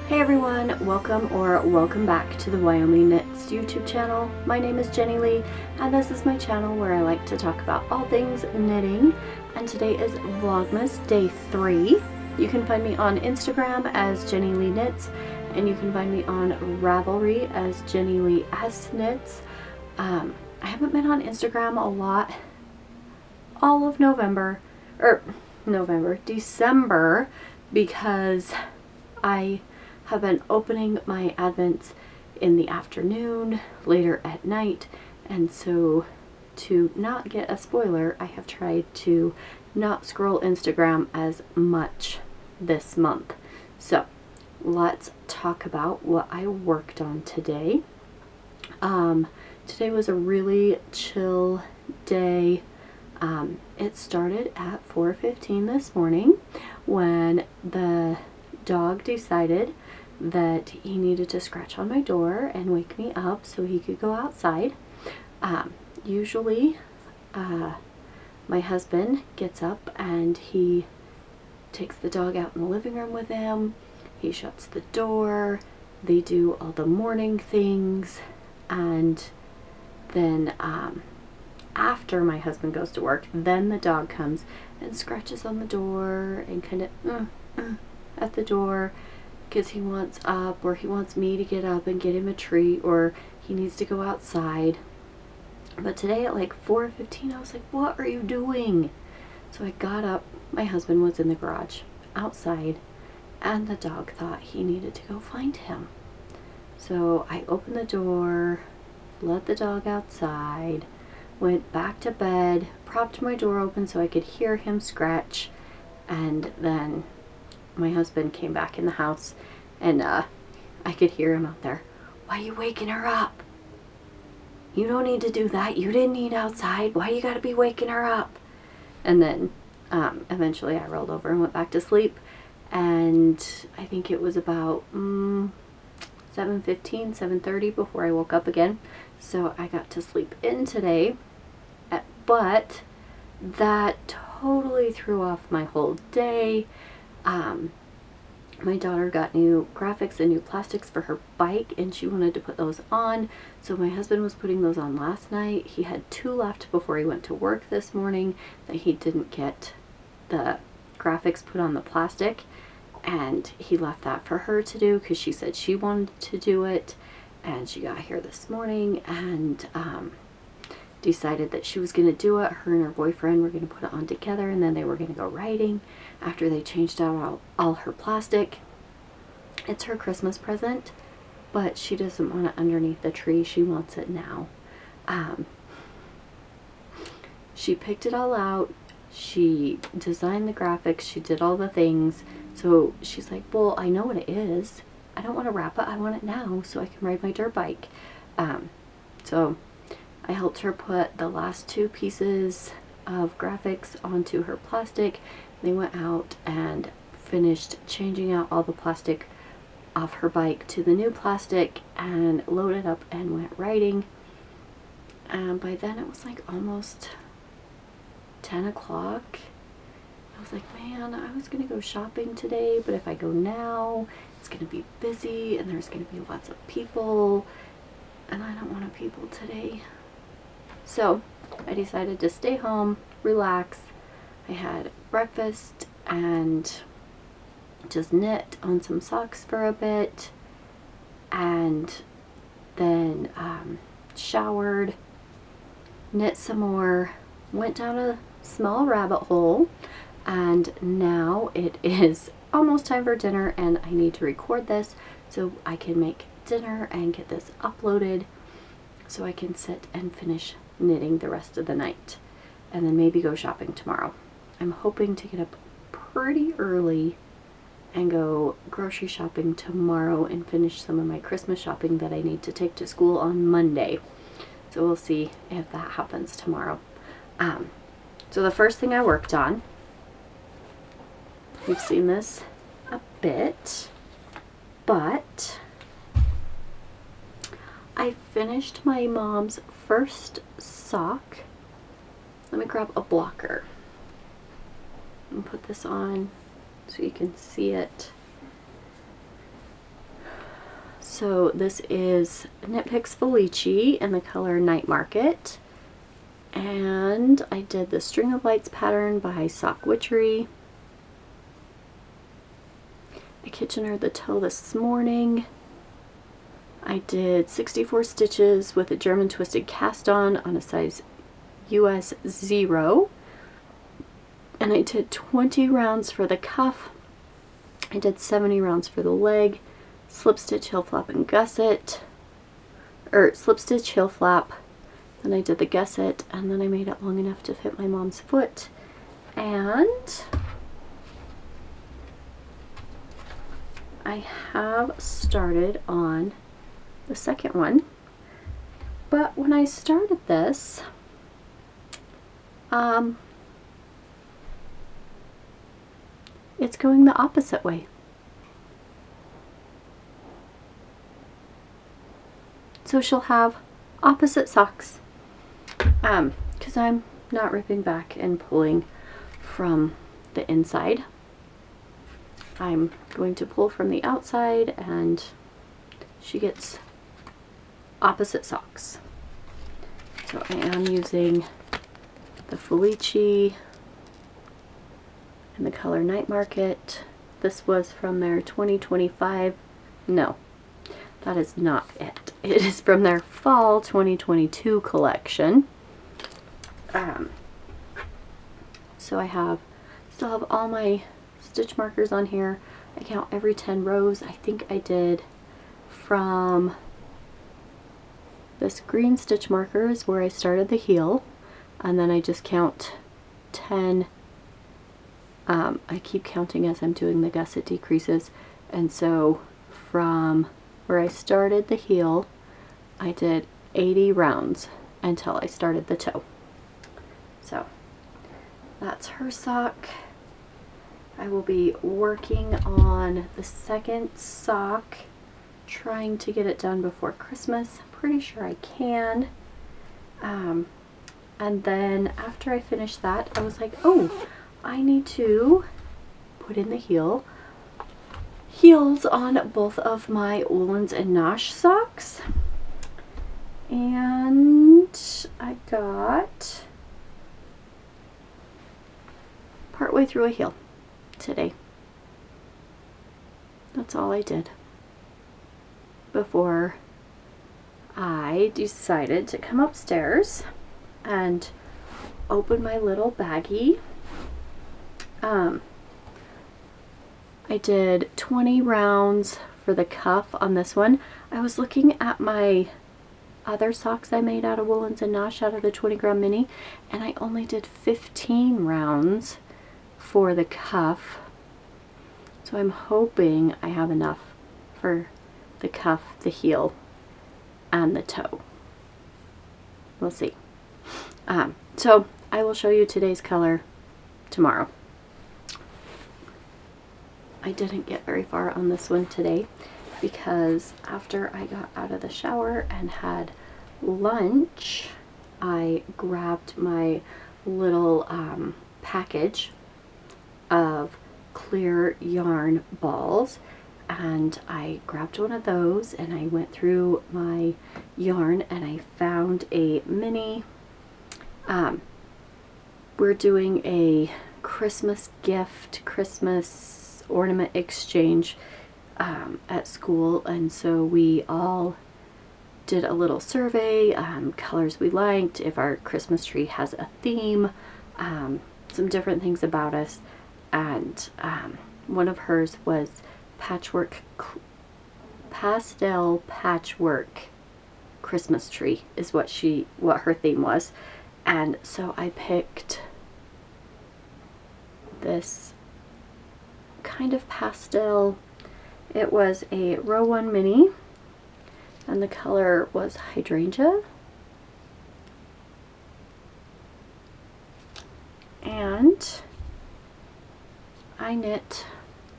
Hey everyone, welcome back to the Wyoming Knits YouTube channel. My name is Jenny Lee and this is my channel where I like to talk about all things knitting, and today is Vlogmas Day 3. You can find me on Instagram as Jenny Lee Knits, and you can find me on Ravelry as Jenny Lee S Knits. I haven't been on Instagram a lot all of December, because I have been opening my advents in the afternoon, later at night, and so to not get a spoiler, I have tried to not scroll Instagram as much this month. So let's talk about what I worked on today. Today was a really chill day. It started at 4:15 this morning when the dog decided that he needed to scratch on my door and wake me up so he could go outside. Usually my husband gets up and he takes the dog out in the living room with him. He shuts the door, they do all the morning things, and then after my husband goes to work, then the dog comes and scratches on the door and kind of at the door because he wants up, or he wants me to get up and get him a treat, or he needs to go outside. But today at like 4:15 I was like, what are you doing? So I got up. My husband was in the garage outside and the dog thought he needed to go find him. So I opened the door, let the dog outside, went back to bed, propped my door open so I could hear him scratch, and then my husband came back in the house and I could hear him out there. Why are you waking her up? You don't need to do that. You didn't eat outside. Why you gotta be waking her up? And then eventually I rolled over and went back to sleep, and I think it was about 7:15, 7:30 before I woke up again. So I got to sleep in today, but that totally threw off my whole day. My daughter got new graphics and new plastics for her bike, and she wanted to put those on. So my husband was putting those on last night. He had 2 left before he went to work this morning that he didn't get the graphics put on the plastic, and he left that for her to do because she said she wanted to do it. And she got here this morning and decided that she was going to do it. Her and her boyfriend were going to put it on together, and then they were going to go riding after they changed out all her plastic. It's her Christmas present, but she doesn't want it underneath the tree. She wants it now. She picked it all out. She designed the graphics. She did all the things. So she's like, well, I know what it is. I don't want to wrap it. I want it now so I can ride my dirt bike. So I helped her put the last 2 pieces of graphics onto her plastic. They went out and finished changing out all the plastic off her bike to the new plastic and loaded up and went riding. And by then it was like almost 10 o'clock. I was like, man, I was going to go shopping today, but if I go now, it's going to be busy and there's going to be lots of people, and I don't want to people today. So I decided to stay home, relax. I had breakfast and just knit on some socks for a bit, and then showered, knit some more, went down a small rabbit hole, and now it is almost time for dinner, and I need to record this so I can make dinner and get this uploaded so I can sit and finish knitting the rest of the night, and then maybe go shopping tomorrow. I'm hoping to get up pretty early and go grocery shopping tomorrow and finish some of my Christmas shopping that I need to take to school on Monday. So we'll see if that happens tomorrow. So the first thing I worked on, you've seen this a bit, but I finished my mom's first sock. Let me grab a blocker and put this on so you can see it. So this is Knit Picks Felici in the color Night Market. And I did the String of Lights pattern by Sock Witchery. I kitchenered the toe this morning. I did 64 stitches with a German twisted cast on a size US 0. And I did 20 rounds for the cuff. I did 70 rounds for the leg. Slip stitch, heel flap, and gusset. Or slip stitch, heel flap. Then I did the gusset, and then I made it long enough to fit my mom's foot. And I have started on the second one. But when I started this, it's going the opposite way. So she'll have opposite socks. Because I'm not ripping back and pulling from the inside. I'm going to pull from the outside, and she gets opposite socks. So I am using the Felici in the color Night Market. This was from their 2025, no, that is not it. It is from their fall 2022 collection. So I still have all my stitch markers on here. I count every 10 rows. I think I did from this green stitch marker is where I started the heel, and then I just count 10. I keep counting as I'm doing the gusset decreases, and so from where I started the heel, I did 80 rounds until I started the toe. So that's her sock. I will be working on the second sock, trying to get it done before Christmas. I'm pretty sure I can. And then after I finished that, I was like, oh, I need to put in the heels on both of my Woolens and Nosh socks. And I got partway through a heel today. That's all I did before I decided to come upstairs and open my little baggie. I did 20 rounds for the cuff on this one. I was looking at my other socks I made out of Woolens and Nosh out of the 20 gram mini, and I only did 15 rounds for the cuff. So I'm hoping I have enough for the cuff, the heel, and the toe. We'll see. So I will show you today's color tomorrow. I didn't get very far on this one today because after I got out of the shower and had lunch, I grabbed my little package of clear yarn balls, and I grabbed one of those and I went through my yarn and I found a mini. We're doing a Christmas gift, Christmas ornament exchange at school, and so we all did a little survey, colors we liked, if our Christmas tree has a theme, some different things about us, and one of hers was pastel patchwork Christmas tree is what her theme was. And so I picked this kind of pastel. It was a row 1 mini, and the color was hydrangea. And I knit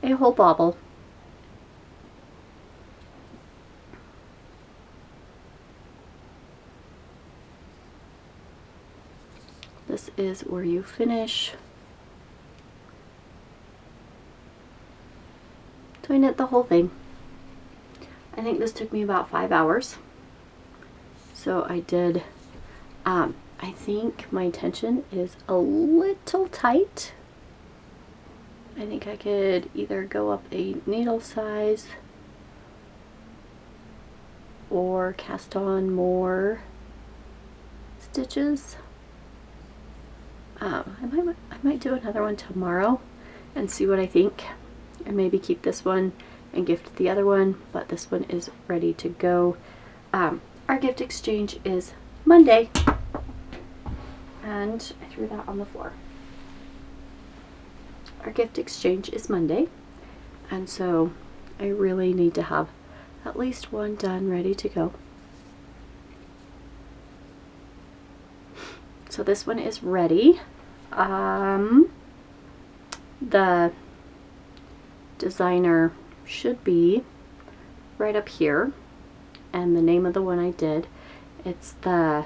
a whole bauble. This is where you finish. So I knit the whole thing. I think this took me about 5 hours. So I did, I think my tension is a little tight. I think I could either go up a needle size or cast on more stitches. I might do another one tomorrow and see what I think, and maybe keep this one and gift the other one, but this one is ready to go. Our gift exchange is Monday, and I threw that on the floor. Our gift exchange is Monday, and so I really need to have at least one done, ready to go. So this one is ready. The designer should be right up here, and the name of the one I did, it's the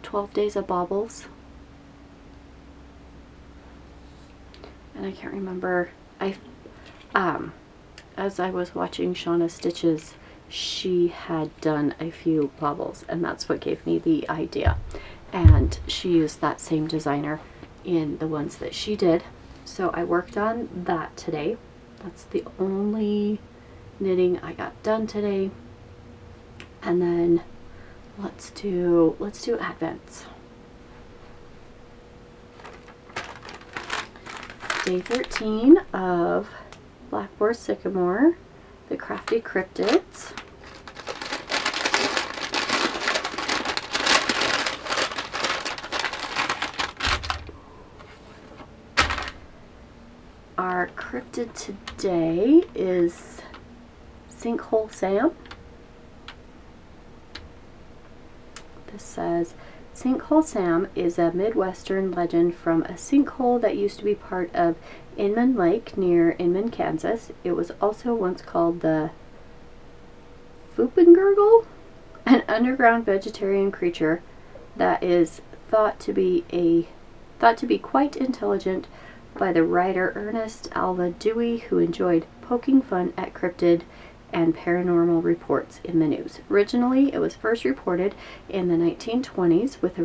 12 Days of Baubles. And I can't remember, as I was watching Shauna Stitches, she had done a few baubles, and that's what gave me the idea. And she used that same designer in the ones that she did. So I worked on that today. That's the only knitting I got done today. And then let's do Advents. Day 13 of Blackboard Sycamore, the Crafty Cryptids. Our cryptid today is Sinkhole Sam. This says, Sinkhole Sam is a Midwestern legend from a sinkhole that used to be part of Inman Lake near Inman, Kansas. It was also once called the Foopengurgle, an underground vegetarian creature that is thought to be quite intelligent by the writer Ernest Alva Dewey, who enjoyed poking fun at cryptid and paranormal reports in the news. Originally, it was first reported in the 1920s with a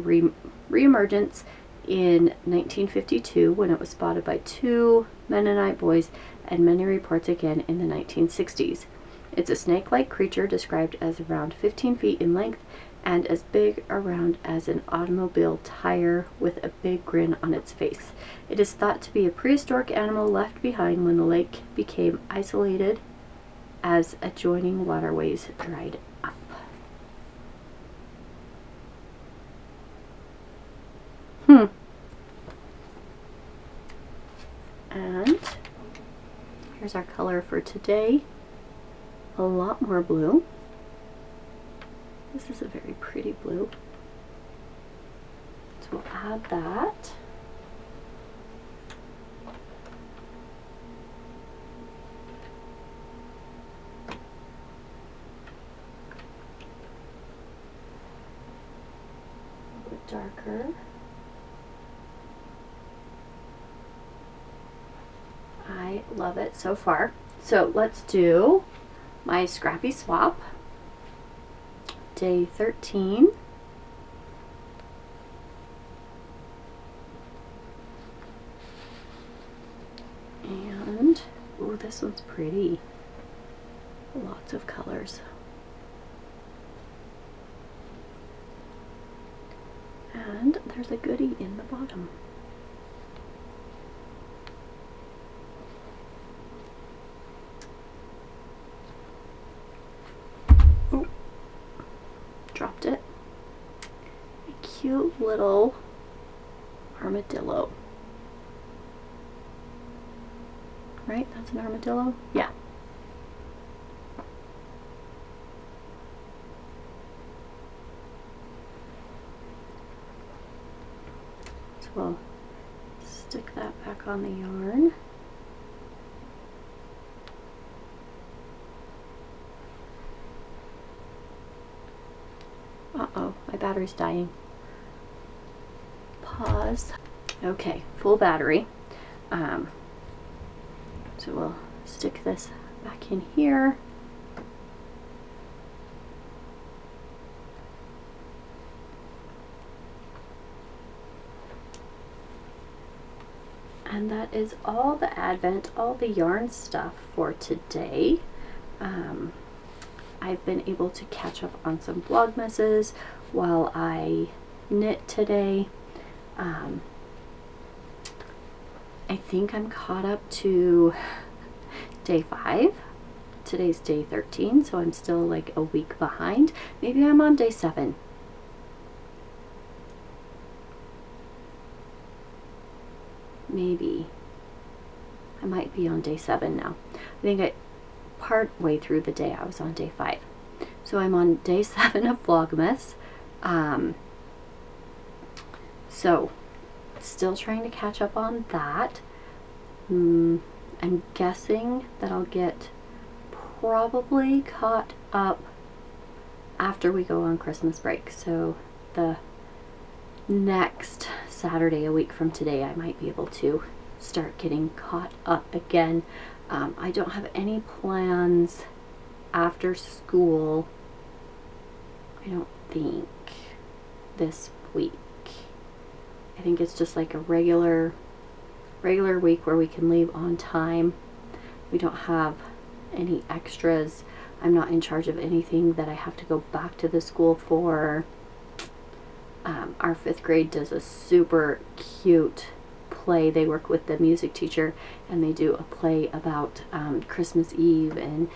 reemergence in 1952 when it was spotted by 2 Mennonite boys, and many reports again in the 1960s. It's a snake-like creature described as around 15 feet in length and as big around as an automobile tire, with a big grin on its face. It is thought to be a prehistoric animal left behind when the lake became isolated as adjoining waterways dried up. And here's our color for today. A lot more blue. This is a very pretty blue. So we'll add that. A bit darker. I love it so far. So let's do my scrappy swap. Day 13. And, ooh, this one's pretty. Lots of colors. And there's a goodie in the bottom. Ooh, dropped it. A cute little armadillo. Right? That's an armadillo? Yeah. So we'll stick that back on the yarn. Uh-oh, my battery's dying. Pause. Okay, full battery. So we'll stick this back in here. And that is all the Advent, all the yarn stuff for today. I've been able to catch up on some Vlogmases while I knit today. I think I'm caught up to day 5. Today's day 13, so I'm still like a week behind. Maybe I'm on day 7. Maybe. I might be on day 7 now. I think part way through the day I was on day 5. So I'm on day 7 of Vlogmas. So still trying to catch up on that. I'm guessing that I'll get probably caught up after we go on Christmas break. So the next Saturday, a week from today, I might be able to start getting caught up again. I don't have any plans after school, I don't think, this week. I think it's just like a regular week where we can leave on time. We don't have any extras. I'm not in charge of anything that I have to go back to the school for. Our 5th grade does a super cute play. They work with the music teacher and they do a play about Christmas Eve and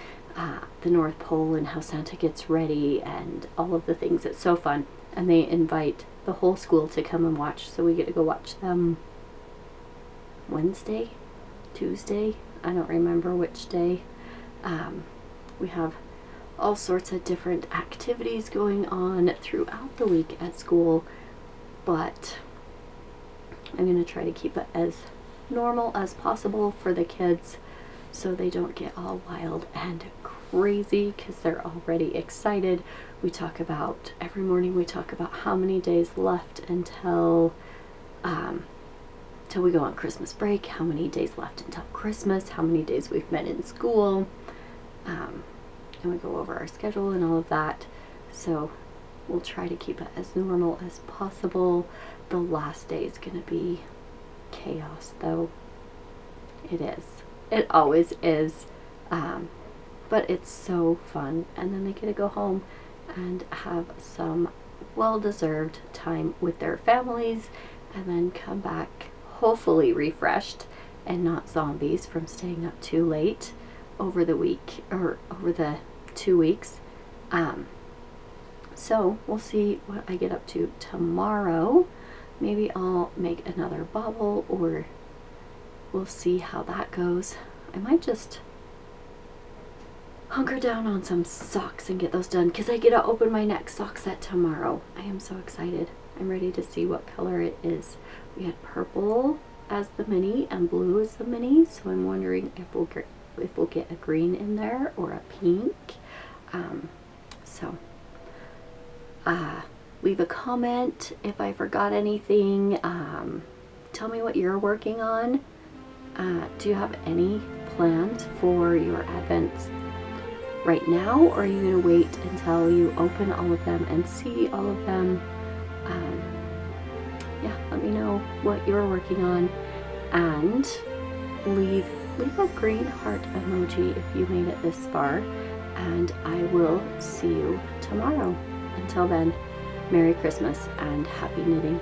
the North Pole and how Santa gets ready and all of the things. It's so fun, and they invite the whole school to come and watch, so we get to go watch them Wednesday, Tuesday, I don't remember which day. We have all sorts of different activities going on throughout the week at school, but I'm going to try to keep it as normal as possible for the kids so they don't get all wild and crazy, because they're already excited. We talk about, every morning we talk about how many days left until we go on Christmas break, how many days left until Christmas, how many days we've met in school, and we go over our schedule and all of that. So we'll try to keep it as normal as possible. The last day is going to be chaos, though. It is. It always is. But it's so fun. And then they get to go home and have some well-deserved time with their families, and then come back hopefully refreshed and not zombies from staying up too late over the week, or over the 2 weeks. So we'll see what I get up to tomorrow. Maybe I'll make another bauble, or we'll see how that goes. I might just hunker down on some socks and get those done, because I get to open my next sock set tomorrow. I am so excited. I'm ready to see what color it is. We had purple as the mini and blue as the mini, so I'm wondering if we'll get a green in there or a pink. Leave a comment if I forgot anything. Tell me what you're working on. Do you have any plans for your Advents right now, or are you going to wait until you open all of them and see all of them? Yeah, let me know what you're working on, and leave a green heart emoji if you made it this far, and I will see you tomorrow. Until then, Merry Christmas and happy knitting.